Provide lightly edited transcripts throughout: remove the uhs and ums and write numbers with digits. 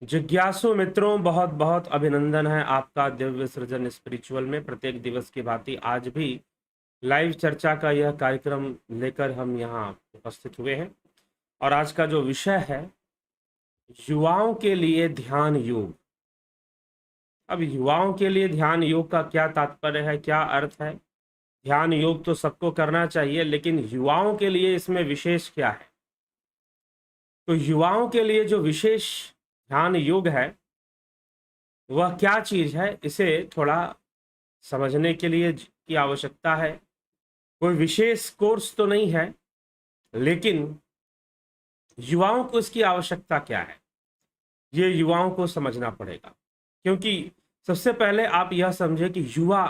जिज्ञासु मित्रों, बहुत बहुत अभिनंदन है आपका दिव्य सृजन स्पिरिचुअल में। प्रत्येक दिवस की भांति आज भी लाइव चर्चा का यह कार्यक्रम लेकर हम यहाँ उपस्थित हुए हैं और आज का जो विषय है युवाओं के लिए ध्यान योग। अब युवाओं के लिए ध्यान योग का क्या तात्पर्य है, क्या अर्थ है? ध्यान योग तो सबको करना चाहिए, लेकिन युवाओं के लिए इसमें विशेष क्या है? तो युवाओं के लिए जो विशेष ध्यान योग है वह क्या चीज है, इसे थोड़ा समझने के लिए की आवश्यकता है। कोई विशेष कोर्स तो नहीं है, लेकिन युवाओं को इसकी आवश्यकता क्या है ये युवाओं को समझना पड़ेगा। क्योंकि सबसे पहले आप यह समझे कि युवा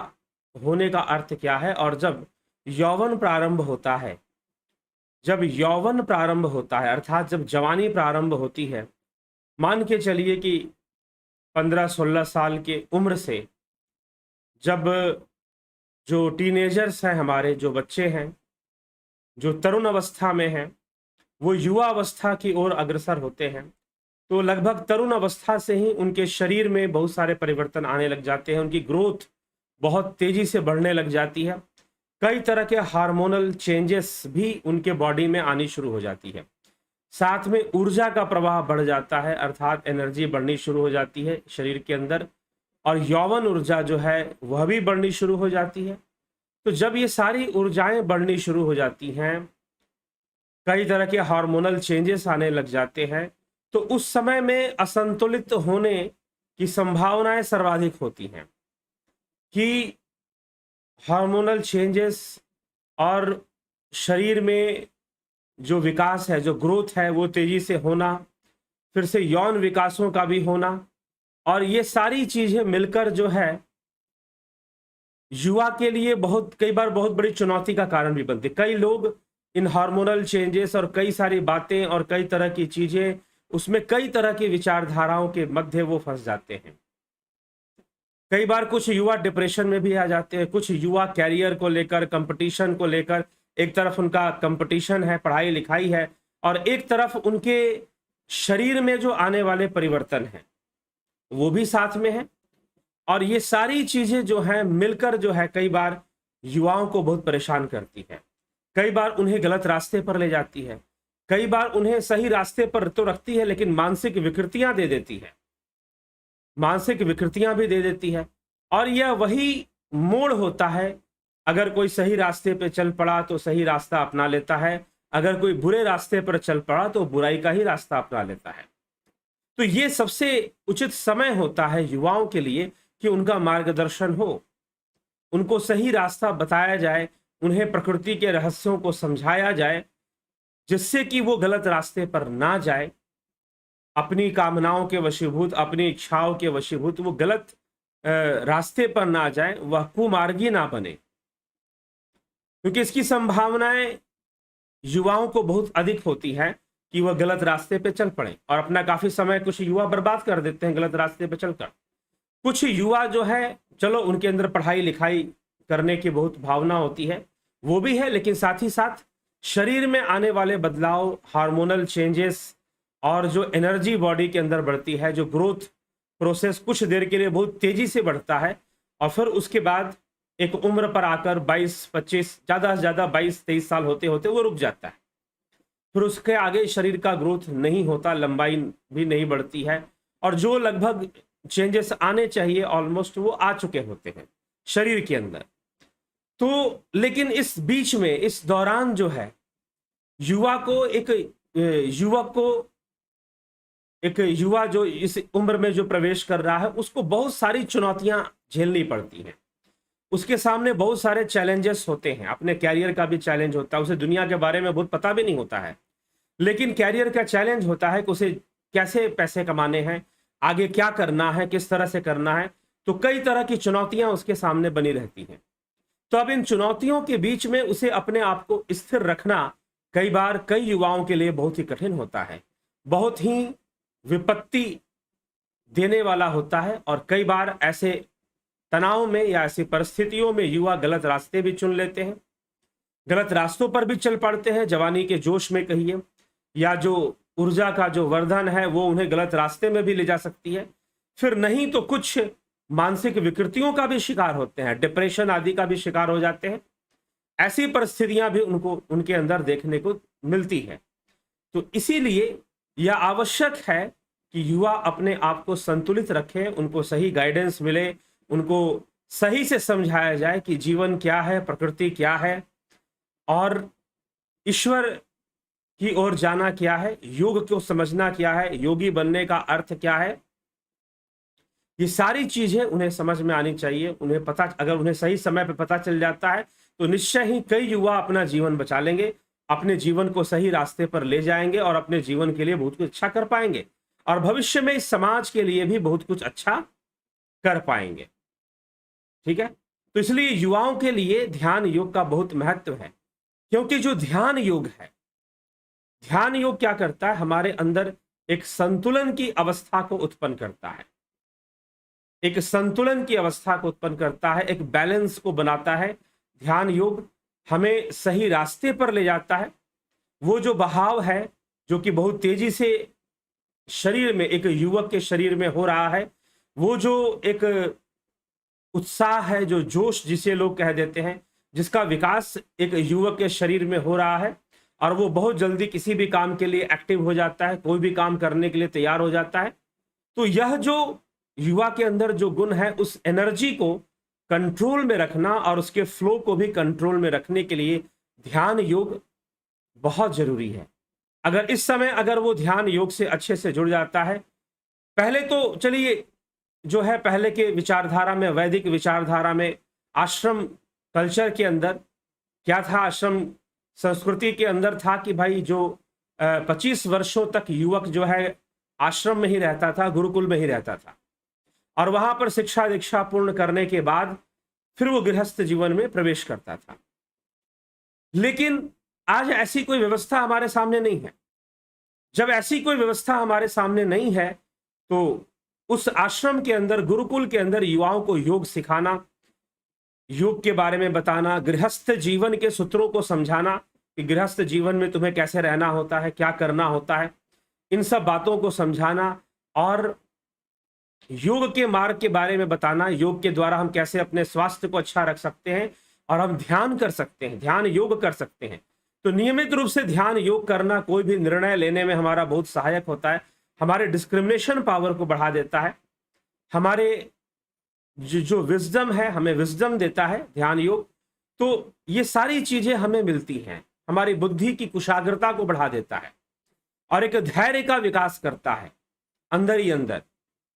होने का अर्थ क्या है। और जब यौवन प्रारंभ होता है, जब यौवन प्रारंभ होता है अर्थात जब जवानी प्रारंभ होती है, मान के चलिए कि 15-16 साल के उम्र से जब जो टीनेजर्स हैं, हमारे जो बच्चे हैं, जो तरुण अवस्था में हैं, वो युवा अवस्था की ओर अग्रसर होते हैं, तो लगभग तरुण अवस्था से ही उनके शरीर में बहुत सारे परिवर्तन आने लग जाते हैं। उनकी ग्रोथ बहुत तेजी से बढ़ने लग जाती है। कई तरह के हार्मोनल चेंजेस भी उनके बॉडी में आनी शुरू हो जाती है। साथ में ऊर्जा का प्रवाह बढ़ जाता है, अर्थात एनर्जी बढ़नी शुरू हो जाती है शरीर के अंदर, और यौवन ऊर्जा जो है वह भी बढ़नी शुरू हो जाती है। तो जब ये सारी ऊर्जाएं बढ़नी शुरू हो जाती हैं, कई तरह के हार्मोनल चेंजेस आने लग जाते हैं, तो उस समय में असंतुलित होने की संभावनाएं सर्वाधिक होती हैं कि हार्मोनल चेंजेस और शरीर में जो विकास है, जो ग्रोथ है, वो तेजी से होना, फिर से यौन विकासों का भी होना, और ये सारी चीजें मिलकर जो है युवा के लिए कई बार बहुत बड़ी चुनौती का कारण भी बनती। कई लोग इन हार्मोनल चेंजेस और कई सारी बातें और कई तरह की चीजें, उसमें कई तरह की विचारधाराओं के मध्य वो फंस जाते हैं। कई बार कुछ युवा डिप्रेशन में भी आ जाते हैं, कुछ युवा कैरियर को लेकर, कंपटीशन को लेकर, एक तरफ उनका कंपटीशन है, पढ़ाई लिखाई है, और एक तरफ उनके शरीर में जो आने वाले परिवर्तन हैं वो भी साथ में है। और ये सारी चीजें जो हैं मिलकर जो है कई बार युवाओं को बहुत परेशान करती है। कई बार उन्हें गलत रास्ते पर ले जाती है, कई बार उन्हें सही रास्ते पर तो रखती है, लेकिन मानसिक विकृतियां दे देती है, मानसिक विकृतियां भी दे देती है। और यह वही मोड़ होता है, अगर कोई सही रास्ते पर चल पड़ा तो सही रास्ता अपना लेता है, अगर कोई बुरे रास्ते पर चल पड़ा तो बुराई का ही रास्ता अपना लेता है। तो ये सबसे उचित समय होता है युवाओं के लिए कि उनका मार्गदर्शन हो, उनको सही रास्ता बताया जाए, उन्हें प्रकृति के रहस्यों को समझाया जाए, जिससे कि वो गलत रास्ते पर ना जाए, अपनी कामनाओं के वशीभूत, अपनी इच्छाओं के वशीभूत वो गलत रास्ते पर ना जाए, वह कुमार्गी ना बने। क्योंकि इसकी संभावनाएं युवाओं को बहुत अधिक होती है कि वह गलत रास्ते पे चल पड़े, और अपना काफी समय कुछ युवा बर्बाद कर देते हैं गलत रास्ते पे चलकर। कुछ युवा जो है, चलो उनके अंदर पढ़ाई लिखाई करने की बहुत भावना होती है, वो भी है, लेकिन साथ ही साथ शरीर में आने वाले बदलाव, हार्मोनल चेंजेस, और जो एनर्जी बॉडी के अंदर बढ़ती है, जो ग्रोथ प्रोसेस कुछ देर के लिए बहुत तेजी से बढ़ता है, और फिर उसके बाद एक उम्र पर आकर 22-25, ज्यादा से ज्यादा 22-23 साल होते होते वो रुक जाता है। फिर उसके आगे शरीर का ग्रोथ नहीं होता, लंबाई भी नहीं बढ़ती है, और जो लगभग चेंजेस आने चाहिए ऑलमोस्ट वो आ चुके होते हैं शरीर के अंदर। तो लेकिन इस बीच में, इस दौरान जो है युवा जो इस उम्र में जो प्रवेश कर रहा है, उसको बहुत सारी चुनौतियां झेलनी पड़ती हैं। उसके सामने बहुत सारे चैलेंजेस होते हैं, अपने कैरियर का भी चैलेंज होता है, उसे दुनिया के बारे में बहुत पता भी नहीं होता है, लेकिन कैरियर का चैलेंज होता है कि उसे कैसे पैसे कमाने हैं, आगे क्या करना है, किस तरह से करना है। तो कई तरह की चुनौतियां उसके सामने बनी रहती हैं। तो अब इन चुनौतियों के बीच में उसे अपने आप को स्थिर रखना कई बार कई युवाओं के लिए बहुत ही कठिन होता है, बहुत ही विपत्ति देने वाला होता है। और कई बार ऐसे तनाव में या ऐसी परिस्थितियों में युवा गलत रास्ते भी चुन लेते हैं, गलत रास्तों पर भी चल पड़ते हैं, जवानी के जोश में कहिए, या जो ऊर्जा का जो वर्धन है वो उन्हें गलत रास्ते में भी ले जा सकती है। फिर नहीं तो कुछ मानसिक विकृतियों का भी शिकार होते हैं, डिप्रेशन आदि का भी शिकार हो जाते हैं। ऐसी परिस्थितियां भी उनके अंदर देखने को मिलती है। तो इसीलिए यह आवश्यक है कि युवा अपने आप को संतुलित रखें, उनको सही गाइडेंस मिले, उनको सही से समझाया जाए कि जीवन क्या है, प्रकृति क्या है और ईश्वर की ओर जाना क्या है, योग को समझना क्या है, योगी बनने का अर्थ क्या है। ये सारी चीजें उन्हें समझ में आनी चाहिए। उन्हें पता, अगर उन्हें सही समय पर पता चल जाता है तो निश्चय ही कई युवा अपना जीवन बचा लेंगे, अपने जीवन को सही रास्ते पर ले जाएंगे और अपने जीवन के लिए बहुत कुछ अच्छा कर पाएंगे और भविष्य में इस समाज के लिए भी बहुत कुछ अच्छा कर पाएंगे। ठीक है, तो इसलिए युवाओं के लिए ध्यान योग का बहुत महत्व है, क्योंकि जो ध्यान योग है, ध्यान योग क्या करता है, हमारे अंदर एक संतुलन की अवस्था को उत्पन्न करता है, एक संतुलन की अवस्था को उत्पन्न करता है, एक बैलेंस को बनाता है। ध्यान योग हमें सही रास्ते पर ले जाता है। वो जो बहाव है जो कि बहुत तेजी से शरीर में, एक युवक के शरीर में हो रहा है, वो जो एक उत्साह है, जो जोश जिसे लोग कह देते हैं, जिसका विकास एक युवक के शरीर में हो रहा है और वो बहुत जल्दी किसी भी काम के लिए एक्टिव हो जाता है, कोई भी काम करने के लिए तैयार हो जाता है। तो यह जो युवा के अंदर जो गुण है, उस एनर्जी को कंट्रोल में रखना और उसके फ्लो को भी कंट्रोल में रखने के लिए ध्यान योग बहुत जरूरी है। अगर इस समय अगर वो ध्यान योग से अच्छे से जुड़ जाता है, पहले तो चलिए जो है, पहले के विचारधारा में, वैदिक विचारधारा में, आश्रम कल्चर के अंदर क्या था, आश्रम संस्कृति के अंदर था कि भाई जो 25 वर्षों तक युवक जो है आश्रम में ही रहता था, गुरुकुल में ही रहता था और वहां पर शिक्षा दीक्षा पूर्ण करने के बाद फिर वो गृहस्थ जीवन में प्रवेश करता था। लेकिन आज ऐसी कोई व्यवस्था हमारे सामने नहीं है। जब ऐसी कोई व्यवस्था हमारे सामने नहीं है तो उस आश्रम के अंदर, गुरुकुल के अंदर युवाओं को योग सिखाना, योग के बारे में बताना, गृहस्थ जीवन के सूत्रों को समझाना कि गृहस्थ जीवन में तुम्हें कैसे रहना होता है, क्या करना होता है, इन सब बातों को समझाना और योग के मार्ग के बारे में बताना, योग के द्वारा हम कैसे अपने स्वास्थ्य को अच्छा रख सकते हैं और हम ध्यान कर सकते हैं, ध्यान योग कर सकते हैं। तो नियमित रूप से ध्यान योग करना कोई भी निर्णय लेने में हमारा बहुत सहायक होता है, हमारे डिस्क्रिमिनेशन पावर को बढ़ा देता है, हमारे जो विजडम है, हमें विजडम देता है ध्यान योग। तो ये सारी चीजें हमें मिलती हैं, हमारी बुद्धि की कुशाग्रता को बढ़ा देता है और एक धैर्य का विकास करता है अंदर ही अंदर।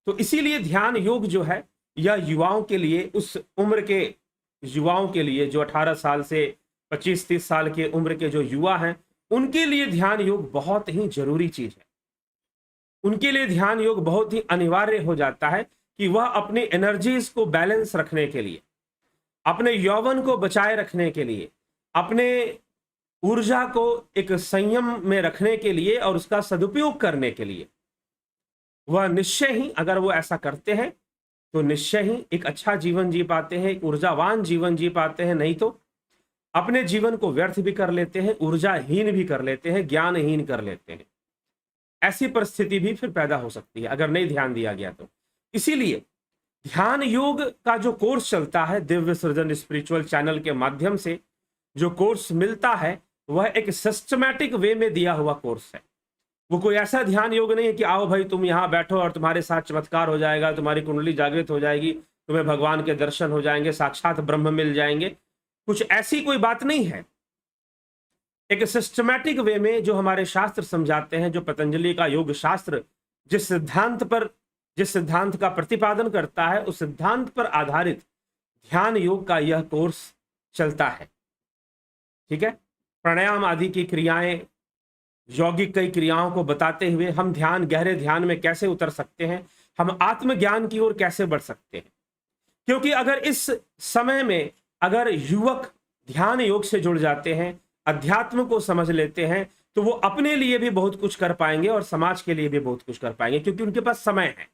तो इसीलिए ध्यान योग जो है यह युवाओं के लिए, उस उम्र के युवाओं के लिए जो 18 साल से 25-30 साल के उम्र के जो युवा हैं, उनके लिए ध्यान योग बहुत ही जरूरी चीज है। उनके लिए ध्यान योग बहुत ही अनिवार्य हो जाता है कि वह अपनी एनर्जीज को बैलेंस रखने के लिए, अपने यौवन को बचाए रखने के लिए, अपने ऊर्जा को एक संयम में रखने के लिए और उसका सदुपयोग करने के लिए, वह निश्चय ही, अगर वो ऐसा करते हैं तो निश्चय ही एक अच्छा जीवन जी पाते हैं, एक ऊर्जावान जीवन जी पाते हैं। नहीं तो अपने जीवन को व्यर्थ भी कर लेते हैं, ऊर्जाहीन भी कर लेते हैं, ज्ञानहीन कर लेते हैं। ऐसी परिस्थिति भी फिर पैदा हो सकती है अगर नहीं ध्यान दिया गया तो। इसीलिए ध्यान योग का जो कोर्स चलता है, दिव्य सृजन स्पिरिचुअल चैनल के माध्यम से जो कोर्स मिलता है, वह एक सिस्टमैटिक वे में दिया हुआ कोर्स है। वो कोई ऐसा ध्यान योग नहीं है कि आओ भाई तुम यहाँ बैठो और तुम्हारे साथ चमत्कार हो जाएगा, तुम्हारी कुंडली जागृत हो जाएगी, तुम्हें भगवान के दर्शन हो जाएंगे, साक्षात ब्रह्म मिल जाएंगे। कुछ ऐसी कोई बात नहीं है। एक सिस्टमैटिक वे में जो हमारे शास्त्र समझाते हैं, जो पतंजलि का योग शास्त्र जिस सिद्धांत का प्रतिपादन करता है, उस सिद्धांत पर आधारित ध्यान योग का यह कोर्स चलता है। ठीक है, प्राणायाम आदि की क्रियाएं, यौगिक कई क्रियाओं को बताते हुए हम गहरे ध्यान में कैसे उतर सकते हैं, हम आत्मज्ञान की ओर कैसे बढ़ सकते हैं। क्योंकि अगर इस समय में अगर युवक ध्यान योग से जुड़ जाते हैं, अध्यात्म को समझ लेते हैं, तो वो अपने लिए भी बहुत कुछ कर पाएंगे और समाज के लिए भी बहुत कुछ कर पाएंगे, क्योंकि उनके पास समय है।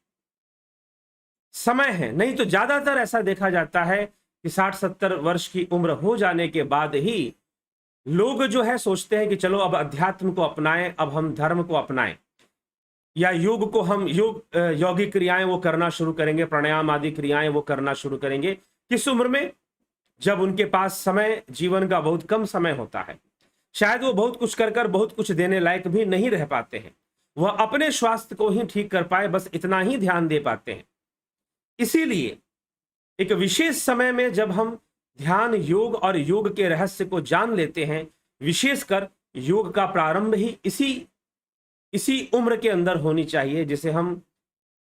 नहीं तो ज्यादातर ऐसा देखा जाता है कि 60-70 वर्ष की उम्र हो जाने के बाद ही लोग जो है सोचते हैं कि चलो अब अध्यात्म को अपनाएं, अब हम धर्म को अपनाएं, या योग को हम यौगिक क्रियाएं वो करना शुरू करेंगे, प्राणायाम आदि क्रियाएं वो करना शुरू करेंगे। किस उम्र में? जब उनके पास समय, जीवन का बहुत कम समय होता है, शायद वो बहुत कुछ कर बहुत कुछ देने लायक भी नहीं रह पाते हैं, वह अपने स्वास्थ्य को ही ठीक कर पाए, बस इतना ही ध्यान दे पाते हैं। इसीलिए एक विशेष समय में जब हम ध्यान, योग और योग के रहस्य को जान लेते हैं, विशेषकर योग का प्रारंभ ही इसी उम्र के अंदर होनी चाहिए, जिसे हम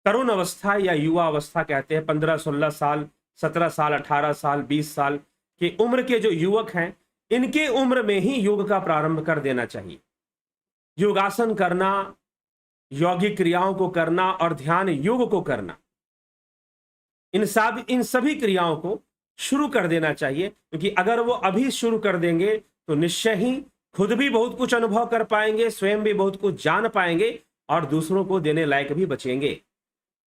तरुण अवस्था या युवा अवस्था कहते हैं। 15-16 साल, 17 साल, 18 साल, 20 साल के उम्र के जो युवक हैं, इनके उम्र में ही योग का प्रारंभ कर देना चाहिए। योगासन करना, यौगिक क्रियाओं को करना और ध्यान योग को करना, इन सभी क्रियाओं को शुरू कर देना चाहिए, क्योंकि अगर वो अभी शुरू कर देंगे तो निश्चय ही खुद भी बहुत कुछ अनुभव कर पाएंगे, स्वयं भी बहुत कुछ जान पाएंगे और दूसरों को देने लायक भी बचेंगे।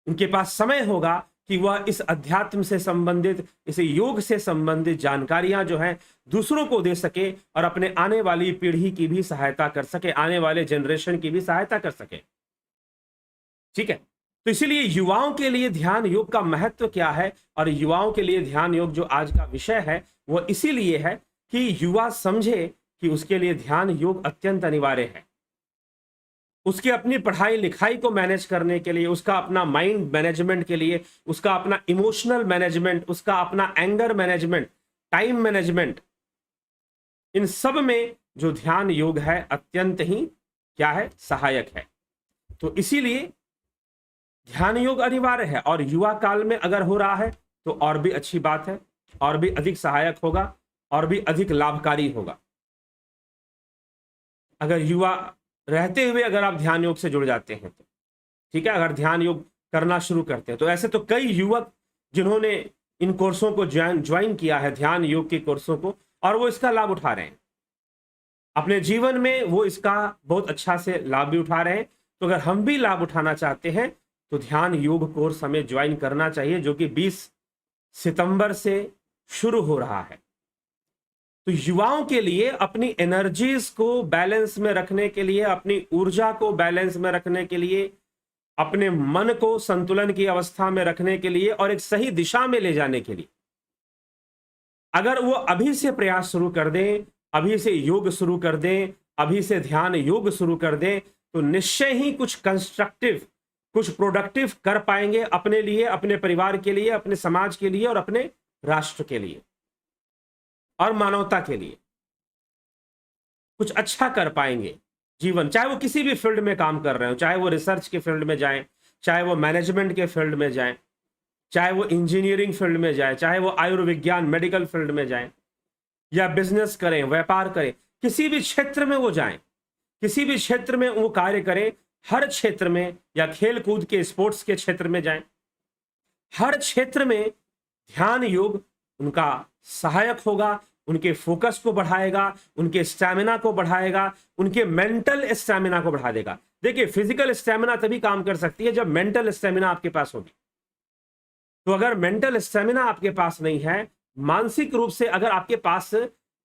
उनके पास समय होगा कि वह इस अध्यात्म से संबंधित, इस योग से संबंधित जानकारियां जो हैं दूसरों को दे सके और अपने आने वाली पीढ़ी की भी सहायता कर सके, आने वाले जनरेशन की भी सहायता कर सके। ठीक है, तो इसीलिए युवाओं के लिए ध्यान योग का महत्व क्या है, और युवाओं के लिए ध्यान योग जो आज का विषय है वो इसीलिए है कि युवा समझे कि उसके लिए ध्यान योग अत्यंत अनिवार्य है। उसके अपनी पढ़ाई लिखाई को मैनेज करने के लिए, उसका अपना माइंड मैनेजमेंट के लिए, उसका अपना इमोशनल मैनेजमेंट, उसका अपना एंगर मैनेजमेंट, टाइम मैनेजमेंट, इन सब में जो ध्यान योग है अत्यंत ही क्या है, सहायक है। तो इसीलिए ध्यान योग अनिवार्य है, और युवा काल में अगर हो रहा है तो और भी अच्छी बात है, और भी अधिक सहायक होगा, और भी अधिक लाभकारी होगा। अगर युवा रहते हुए अगर आप ध्यान योग से जुड़ जाते हैं तो ठीक है, अगर ध्यान योग करना शुरू करते हैं तो ऐसे तो कई युवक जिन्होंने इन कोर्सों को ज्वाइन किया है, ध्यान योग के कोर्सों को, और वो इसका लाभ उठा रहे हैं अपने जीवन में, वो इसका बहुत अच्छा से लाभ भी उठा रहे हैं। तो अगर हम भी लाभ उठाना चाहते हैं तो ध्यान योग कोर्स हमें ज्वाइन करना चाहिए, जो कि 20 सितंबर से शुरू हो रहा है। तो युवाओं के लिए अपनी एनर्जीज को बैलेंस में रखने के लिए, अपनी ऊर्जा को बैलेंस में रखने के लिए, अपने मन को संतुलन की अवस्था में रखने के लिए और एक सही दिशा में ले जाने के लिए, अगर वो अभी से प्रयास शुरू कर दें, अभी से योग शुरू कर दें, अभी से ध्यान योग शुरू कर दें, तो निश्चय ही कुछ कंस्ट्रक्टिव, कुछ प्रोडक्टिव कर पाएंगे अपने लिए, अपने परिवार के लिए, अपने समाज के लिए और अपने राष्ट्र के लिए और मानवता के लिए कुछ अच्छा कर पाएंगे जीवन। चाहे वो किसी भी फील्ड में काम कर रहे हो, चाहे वो रिसर्च के फील्ड में जाएं, चाहे वो मैनेजमेंट के फील्ड में जाएं, चाहे वो इंजीनियरिंग फील्ड में जाएं, चाहे वो आयुर्विज्ञान मेडिकल फील्ड में जाएं, या बिजनेस करें, व्यापार करें, किसी भी क्षेत्र में वो जाएं, किसी भी क्षेत्र में वो कार्य करें, हर क्षेत्र में, या खेल कूद के स्पोर्ट्स के क्षेत्र में जाएं, हर क्षेत्र में ध्यान योग उनका सहायक होगा, उनके फोकस को बढ़ाएगा, उनके स्टैमिना को बढ़ाएगा, उनके मेंटल स्टैमिना को बढ़ा देगा। देखिए, फिजिकल स्टैमिना तभी काम कर सकती है जब मेंटल स्टैमिना आपके पास होगी। तो अगर मेंटल स्टैमिना आपके पास नहीं है, मानसिक रूप से अगर आपके पास,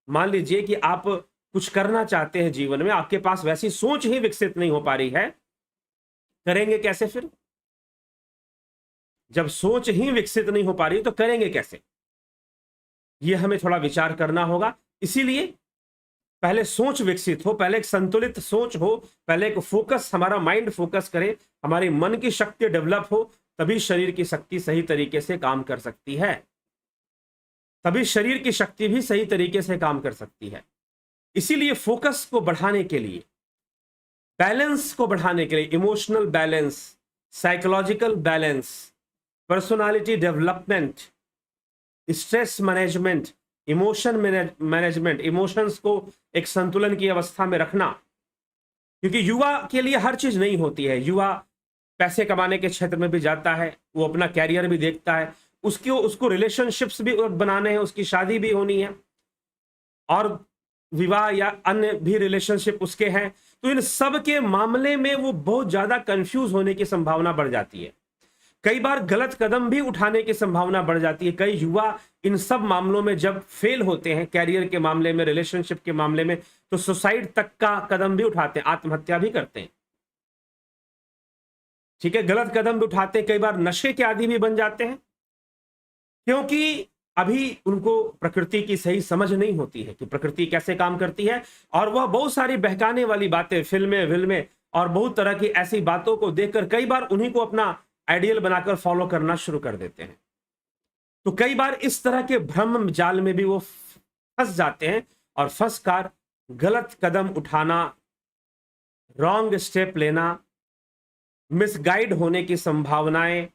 मान लीजिए कि आप कुछ करना चाहते हैं जीवन में, आपके पास वैसी सोच ही विकसित नहीं हो पा रही है, करेंगे कैसे फिर? जब सोच ही विकसित नहीं हो पा रही तो करेंगे कैसे? ये हमें थोड़ा विचार करना होगा। इसीलिए पहले सोच विकसित हो, पहले एक संतुलित सोच हो, पहले एक फोकस, हमारा माइंड फोकस करे, हमारी मन की शक्ति डेवलप हो, तभी शरीर की शक्ति सही तरीके से काम कर सकती है, तभी शरीर की शक्ति भी सही तरीके से काम कर सकती है। इसीलिए फोकस को बढ़ाने के लिए, बैलेंस को बढ़ाने के लिए, emotional balance, psychological balance, personality development, stress management, emotion management, emotions को एक संतुलन की अवस्था में रखना, क्योंकि युवा के लिए हर चीज नहीं होती है। युवा पैसे कमाने के क्षेत्र में भी जाता है, वो अपना कैरियर भी देखता है, उसको रिलेशनशिप्स भी बनाने हैं, उसकी शादी भी होनी है और विवाह या अन्य भी रिलेशनशिप उसके हैं। तो इन सब के मामले में वो बहुत ज्यादा कंफ्यूज होने की संभावना बढ़ जाती है। कई बार गलत कदम भी उठाने की संभावना बढ़ जाती है। कई युवा इन सब मामलों में जब फेल होते हैं, कैरियर के मामले में, रिलेशनशिप के मामले में, तो सुसाइड तक का कदम भी उठाते हैं, आत्महत्या भी करते हैं। ठीक है, गलत कदम भी उठाते हैं, कई बार नशे के आदी भी बन जाते हैं, क्योंकि अभी उनको प्रकृति की सही समझ नहीं होती है कि प्रकृति कैसे काम करती है, और वह बहुत सारी बहकाने वाली बातें, फिल्में विल्में और बहुत तरह की ऐसी बातों को देखकर कई बार उन्हीं को अपना आइडियल बनाकर फॉलो करना शुरू कर देते हैं। तो कई बार इस तरह के भ्रम जाल में भी वो फंस जाते हैं, और फंसकर गलत कदम उठाना, रॉन्ग स्टेप लेना, मिसगाइड होने की संभावनाएं,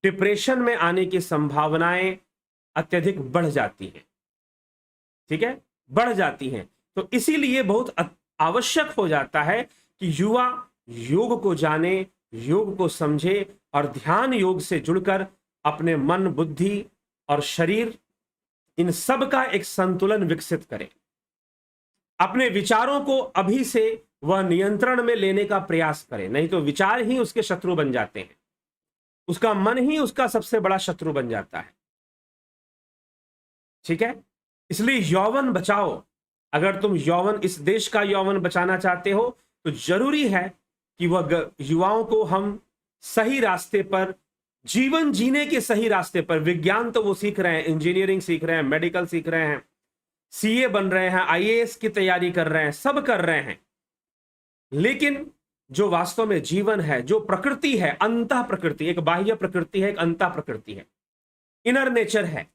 डिप्रेशन में आने की संभावनाएं अत्यधिक बढ़ जाती हैं। ठीक है, बढ़ जाती हैं। तो इसीलिए बहुत आवश्यक हो जाता है कि युवा योग को जाने, योग को समझे और ध्यान योग से जुड़कर अपने मन, बुद्धि और शरीर, इन सब का एक संतुलन विकसित करे। अपने विचारों को अभी से वह नियंत्रण में लेने का प्रयास करे, नहीं तो विचार ही उसके शत्रु बन जाते हैं, उसका मन ही उसका सबसे बड़ा शत्रु बन जाता है। ठीक है, इसलिए यौवन बचाओ। अगर तुम यौवन, इस देश का यौवन बचाना चाहते हो, तो जरूरी है कि वह युवाओं को हम सही रास्ते पर, जीवन जीने के सही रास्ते पर, विज्ञान तो वो सीख रहे हैं, इंजीनियरिंग सीख रहे हैं, मेडिकल सीख रहे हैं, सीए बन रहे हैं, आईएएस की तैयारी कर रहे हैं, सब कर रहे हैं, लेकिन जो वास्तव में जीवन है, जो प्रकृति है, अंतः प्रकृति, एक बाह्य प्रकृति है, एक अंतः प्रकृति है, इनर नेचर है,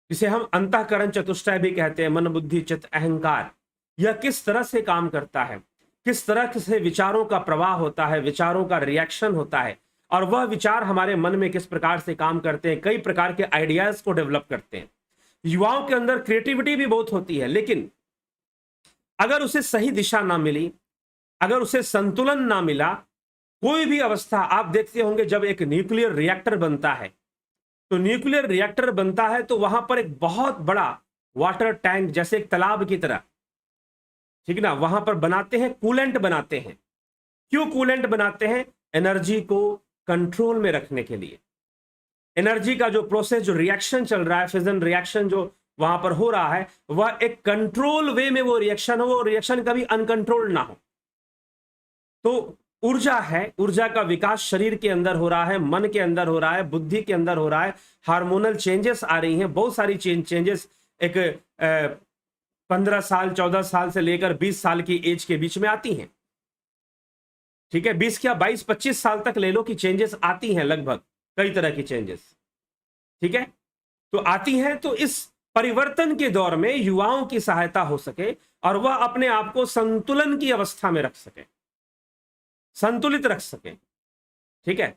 जिसे हम अंतःकरण चतुष्टय भी कहते हैं, मन बुद्धि चित्त अहंकार। यह किस तरह से काम करता है, किस तरह से विचारों का प्रवाह होता है, विचारों का रिएक्शन होता है, और वह विचार हमारे मन में किस प्रकार से काम करते हैं, कई प्रकार के आइडियाज को डेवलप करते हैं। युवाओं के अंदर क्रिएटिविटी भी बहुत होती है, लेकिन अगर उसे सही दिशा ना मिली, अगर उसे संतुलन ना मिला, कोई भी अवस्था, आप देखते होंगे जब एक न्यूक्लियर रिएक्टर बनता है, तो न्यूक्लियर रिएक्टर बनता है तो वहां पर एक बहुत बड़ा वाटर टैंक, जैसे एक तालाब की तरह, ठीक ना, वहां पर बनाते हैं, कूलेंट बनाते हैं। क्यों कूलेंट बनाते हैं? एनर्जी को कंट्रोल में रखने के लिए। एनर्जी का जो प्रोसेस, जो रिएक्शन चल रहा है, फिजन रिएक्शन जो वहां पर हो रहा है, वह एक कंट्रोल वे में वो रिएक्शन हो, रिएक्शन कभी अनकंट्रोल्ड ना हो। तो ऊर्जा है, ऊर्जा का विकास शरीर के अंदर हो रहा है, मन के अंदर हो रहा है, बुद्धि के अंदर हो रहा है, हार्मोनल चेंजेस आ रही हैं, बहुत सारी चेंजेस एक 15 साल 14 साल से लेकर 20 साल की एज के बीच में आती हैं। ठीक है, 20 क्या 22-25 साल तक ले लो कि चेंजेस आती हैं, लगभग कई तरह की चेंजेस। ठीक है, तो आती हैं, तो इस परिवर्तन के दौर में युवाओं की सहायता हो सके और वह अपने आप को संतुलन की अवस्था में रख सके, संतुलित रख सके। ठीक है,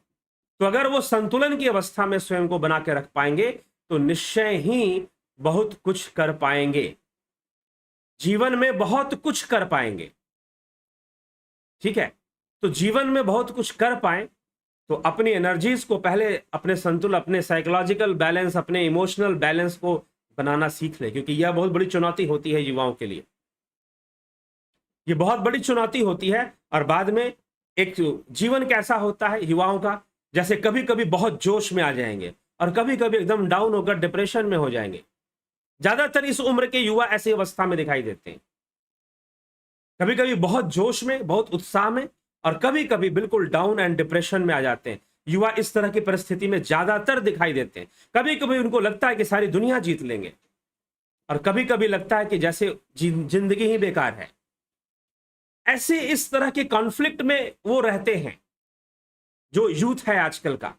तो अगर वो संतुलन की अवस्था में स्वयं को बना के रख पाएंगे तो निश्चय ही बहुत कुछ कर पाएंगे, जीवन में बहुत कुछ कर पाएंगे। ठीक है, तो जीवन में बहुत कुछ कर पाए तो अपनी एनर्जीज को पहले, अपने संतुलन, अपने साइकोलॉजिकल बैलेंस, अपने इमोशनल बैलेंस को बनाना सीख ले, क्योंकि यह बहुत बड़ी चुनौती होती है युवाओं के लिए, यह बहुत बड़ी चुनौती होती है। और बाद में एक जीवन कैसा होता है युवाओं का, जैसे कभी कभी बहुत जोश में आ जाएंगे और कभी कभी एकदम डाउन होकर डिप्रेशन में हो जाएंगे। ज्यादातर इस उम्र के युवा ऐसी अवस्था में दिखाई देते हैं, कभी कभी बहुत जोश में, बहुत उत्साह में, और कभी कभी बिल्कुल डाउन एंड डिप्रेशन में आ जाते हैं। युवा इस तरह की परिस्थिति में ज्यादातर दिखाई देते हैं। कभी कभी उनको लगता है कि सारी दुनिया जीत लेंगे, और कभी कभी लगता है कि जैसे जिंदगी ही बेकार है। ऐसे इस तरह के कॉन्फ्लिक्ट में वो रहते हैं जो यूथ है आजकल का।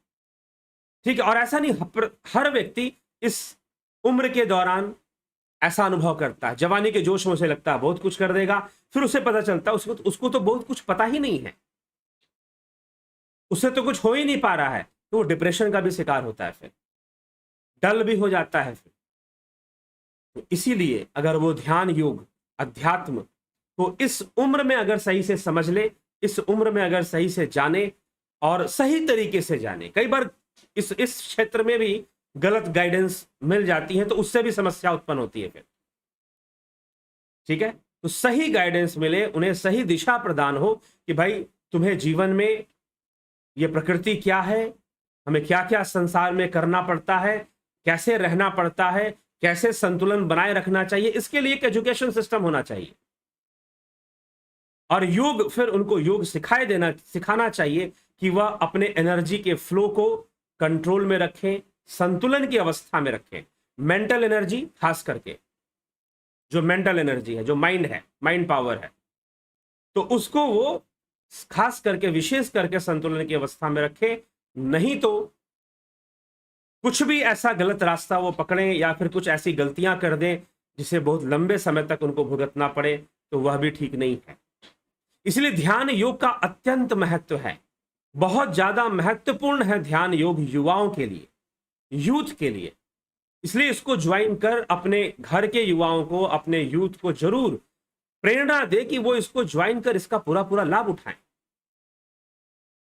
ठीक है, और ऐसा नहीं, हर व्यक्ति इस उम्र के दौरान ऐसा अनुभव करता है। जवानी के जोश में उसे लगता है बहुत कुछ कर देगा, फिर उसे पता चलता है उसको तो बहुत कुछ पता ही नहीं है, उससे तो कुछ हो ही नहीं पा रहा है, तो वो डिप्रेशन का भी शिकार होता है, फिर डल भी हो जाता है। फिर तो इसीलिए अगर वो ध्यान, योग, अध्यात्म को इस उम्र में अगर सही से समझ ले, इस उम्र में अगर सही से जाने और सही तरीके से जाने, कई बार इस क्षेत्र में भी गलत गाइडेंस मिल जाती है तो उससे भी समस्या उत्पन्न होती है फिर। ठीक है, तो सही गाइडेंस मिले, उन्हें सही दिशा प्रदान हो कि भाई तुम्हें जीवन में ये प्रकृति क्या है, हमें क्या क्या संसार में करना पड़ता है, कैसे रहना पड़ता है, कैसे संतुलन बनाए रखना चाहिए, इसके लिए एक एजुकेशन सिस्टम होना चाहिए। और योग, फिर उनको योग सिखाना चाहिए कि वह अपने एनर्जी के फ्लो को कंट्रोल में रखें, संतुलन की अवस्था में रखें। मेंटल एनर्जी, खास करके जो मेंटल एनर्जी है, जो माइंड है, माइंड पावर है, तो उसको वो खास करके, विशेष करके संतुलन की अवस्था में रखें। नहीं तो कुछ भी ऐसा गलत रास्ता वो पकड़ें या फिर कुछ ऐसी गलतियां कर दें जिसे बहुत लंबे समय तक उनको भुगतना पड़े, तो वह भी ठीक नहीं है। इसलिए ध्यान योग का अत्यंत महत्व है, बहुत ज्यादा महत्वपूर्ण है ध्यान योग युवाओं के लिए, यूथ के लिए। इसलिए इसको ज्वाइन कर अपने घर के युवाओं को, अपने यूथ को जरूर प्रेरणा दे कि वो इसको ज्वाइन कर इसका पूरा पूरा लाभ उठाएं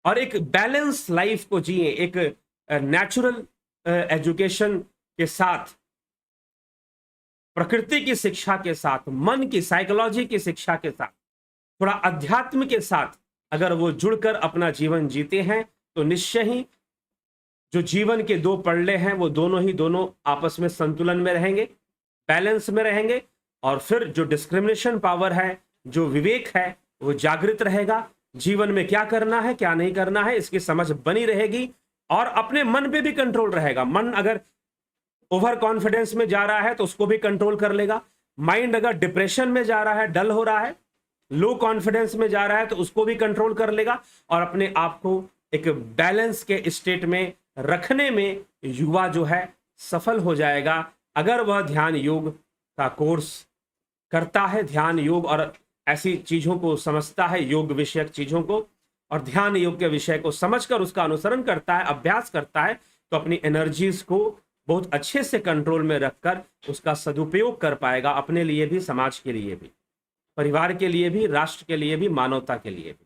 और एक बैलेंस लाइफ को जिए, एक नेचुरल एजुकेशन के साथ, प्रकृति की शिक्षा के साथ, मन की, साइकोलॉजी की शिक्षा के साथ, थोड़ा अध्यात्म के साथ अगर वो जुड़कर अपना जीवन जीते हैं तो निश्चय ही जो जीवन के दो पड़ले हैं वो दोनों आपस में संतुलन में रहेंगे, बैलेंस में रहेंगे। और फिर जो डिस्क्रिमिनेशन पावर है, जो विवेक है, वो जागृत रहेगा। जीवन में क्या करना है, क्या नहीं करना है, इसकी समझ बनी रहेगी और अपने मन पे भी कंट्रोल रहेगा। मन अगर ओवर कॉन्फिडेंस में जा रहा है तो उसको भी कंट्रोल कर लेगा। माइंड अगर डिप्रेशन में जा रहा है, डल हो रहा है, लो कॉन्फिडेंस में जा रहा है, तो उसको भी कंट्रोल कर लेगा और अपने आप को एक बैलेंस के स्टेट में रखने में युवा जो है सफल हो जाएगा, अगर वह ध्यान योग का कोर्स करता है, ध्यान योग और ऐसी चीजों को समझता है, योग विषयक चीजों को, और ध्यान योग के विषय को समझकर उसका अनुसरण करता है, अभ्यास करता है, तो अपनी एनर्जीज को बहुत अच्छे से कंट्रोल में रखकर उसका सदुपयोग कर पाएगा, अपने लिए भी, समाज के लिए भी, परिवार के लिए भी, राष्ट्र के लिए भी, मानवता के लिए भी।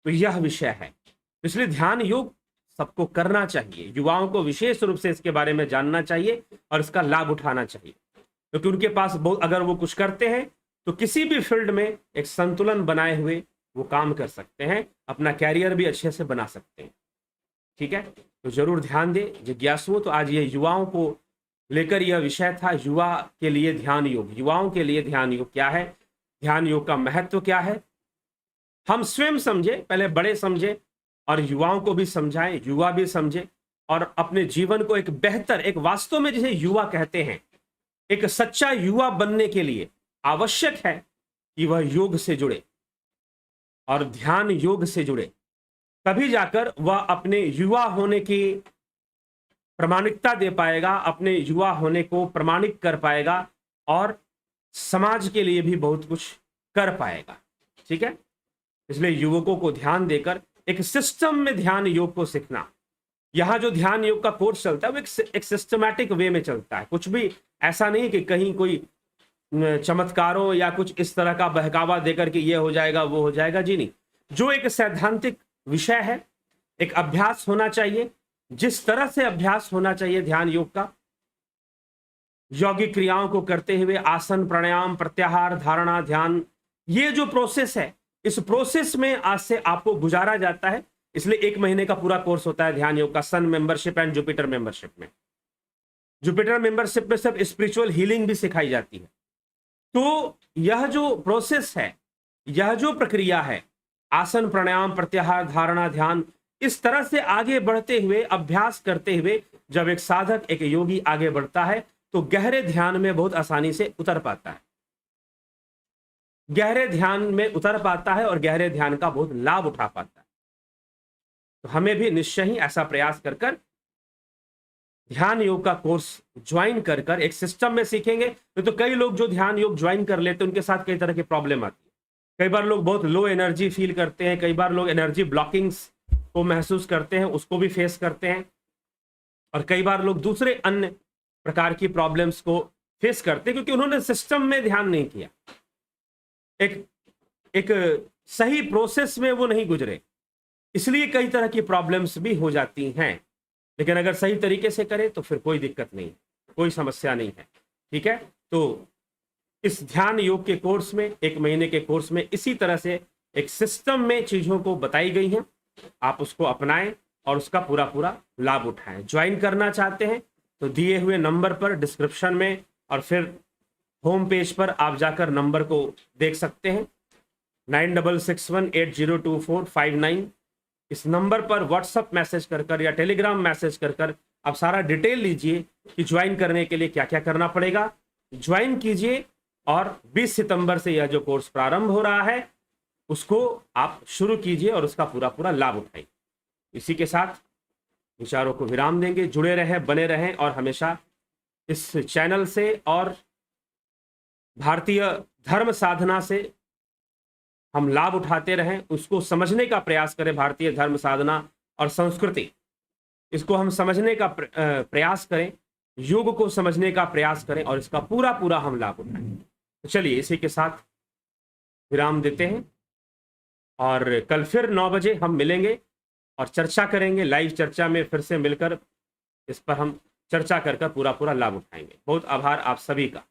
तो यह विषय है। इसलिए ध्यान योग सबको करना चाहिए, युवाओं को विशेष रूप से इसके बारे में जानना चाहिए और इसका लाभ उठाना चाहिए, क्योंकि उनके पास बहुत, अगर वो कुछ करते हैं तो किसी भी फील्ड में एक संतुलन बनाए हुए वो काम कर सकते हैं, अपना कैरियर भी अच्छे से बना सकते हैं। ठीक है, तो जरूर ध्यान दें जिज्ञासुओं। तो आज ये युवाओं को लेकर यह विषय था, युवा के लिए ध्यान योग, युवाओं के लिए ध्यान योग क्या है, ध्यान योग का महत्व क्या है, हम स्वयं समझे, पहले बड़े समझे और युवाओं को भी समझाएं, युवा भी समझे और अपने जीवन को एक बेहतर, एक वास्तव में जिसे युवा कहते हैं, एक सच्चा युवा बनने के लिए आवश्यक है कि वह योग से जुड़े और ध्यान योग से जुड़े, तभी जाकर वह अपने युवा होने की प्रामाणिकता दे पाएगा, अपने युवा होने को प्रमाणित कर पाएगा और समाज के लिए भी बहुत कुछ कर पाएगा। ठीक है, इसलिए युवकों को ध्यान देकर एक सिस्टम में ध्यान योग को सीखना। यहां जो ध्यान योग का कोर्स चलता है वो एक सिस्टमैटिक वे में चलता है, कुछ भी ऐसा नहीं कि कहीं कोई चमत्कारों या कुछ इस तरह का बहकावा देकर कि ये हो जाएगा वो हो जाएगा, जी नहीं। जो एक सैद्धांतिक विषय है, एक अभ्यास होना चाहिए, जिस तरह से अभ्यास होना चाहिए ध्यान योग का, यौगिक क्रियाओं को करते हुए आसन, प्राणायाम, प्रत्याहार, धारणा, ध्यान, ये जो प्रोसेस है, इस प्रोसेस में आज से आपको गुजारा जाता है। इसलिए 1 महीने का पूरा कोर्स होता है ध्यान योग का, सन मेंबरशिप एंड जुपिटर मेंबरशिप में। जुपिटर मेंबरशिप में सब स्पिरिचुअल हीलिंग भी सिखाई जाती है। तो यह जो प्रोसेस है, यह जो प्रक्रिया है, आसन, प्राणायाम, प्रत्याहार, धारणा, ध्यान, इस तरह से आगे बढ़ते हुए, अभ्यास करते हुए जब एक साधक, एक योगी आगे बढ़ता है तो गहरे ध्यान में बहुत आसानी से उतर पाता है, गहरे ध्यान में उतर पाता है और गहरे ध्यान का बहुत लाभ उठा पाता है। तो हमें भी निश्चय ही ऐसा प्रयास कर कर ध्यान योग का कोर्स ज्वाइन कर कर एक सिस्टम में सीखेंगे। तो कई लोग जो ध्यान योग ज्वाइन कर लेते हैं उनके साथ कई तरह की प्रॉब्लम आती है। कई बार लोग बहुत लो एनर्जी फील करते हैं, कई बार लोग एनर्जी ब्लॉकिंग्स को महसूस करते हैं, उसको भी फेस करते हैं, और कई बार लोग दूसरे अन्य प्रकार की प्रॉब्लम्स को फेस करते हैं क्योंकि उन्होंने सिस्टम में ध्यान नहीं किया, एक सही प्रोसेस में वो नहीं गुजरे, इसलिए कई तरह की प्रॉब्लम्स भी हो जाती हैं। लेकिन अगर सही तरीके से करें तो फिर कोई दिक्कत नहीं, कोई समस्या नहीं है। ठीक है, तो इस ध्यान योग के कोर्स में, 1 महीने के कोर्स में, इसी तरह से एक सिस्टम में चीजों को बताई गई हैं, आप उसको अपनाएं, और उसका पूरा पूरा लाभ उठाएं। ज्वाइन करना चाहते हैं तो दिए हुए नंबर पर डिस्क्रिप्शन में और फिर होम पेज पर आप जाकर नंबर को देख सकते हैं 9661802459। इस नंबर पर व्हाट्सएप मैसेज कर या टेलीग्राम मैसेज कर आप सारा डिटेल लीजिए कि ज्वाइन करने के लिए क्या क्या करना पड़ेगा। ज्वाइन कीजिए और 20 सितंबर से यह जो कोर्स प्रारंभ हो रहा है उसको आप शुरू कीजिए और उसका पूरा पूरा लाभ उठाइए। इसी के साथ विचारों को विराम देंगे। जुड़े रहें, बने रहें और हमेशा इस चैनल से और भारतीय धर्म साधना से हम लाभ उठाते रहें, उसको समझने का प्रयास करें। भारतीय धर्म साधना और संस्कृति, इसको हम समझने का प्रयास करें, योग को समझने का प्रयास करें और इसका पूरा पूरा हम लाभ उठाएं। तो चलिए इसी के साथ विराम देते हैं और कल फिर 9 बजे हम मिलेंगे और चर्चा करेंगे। लाइव चर्चा में फिर से मिलकर इस पर हम चर्चा कर पूरा पूरा लाभ उठाएंगे। बहुत आभार आप सभी का।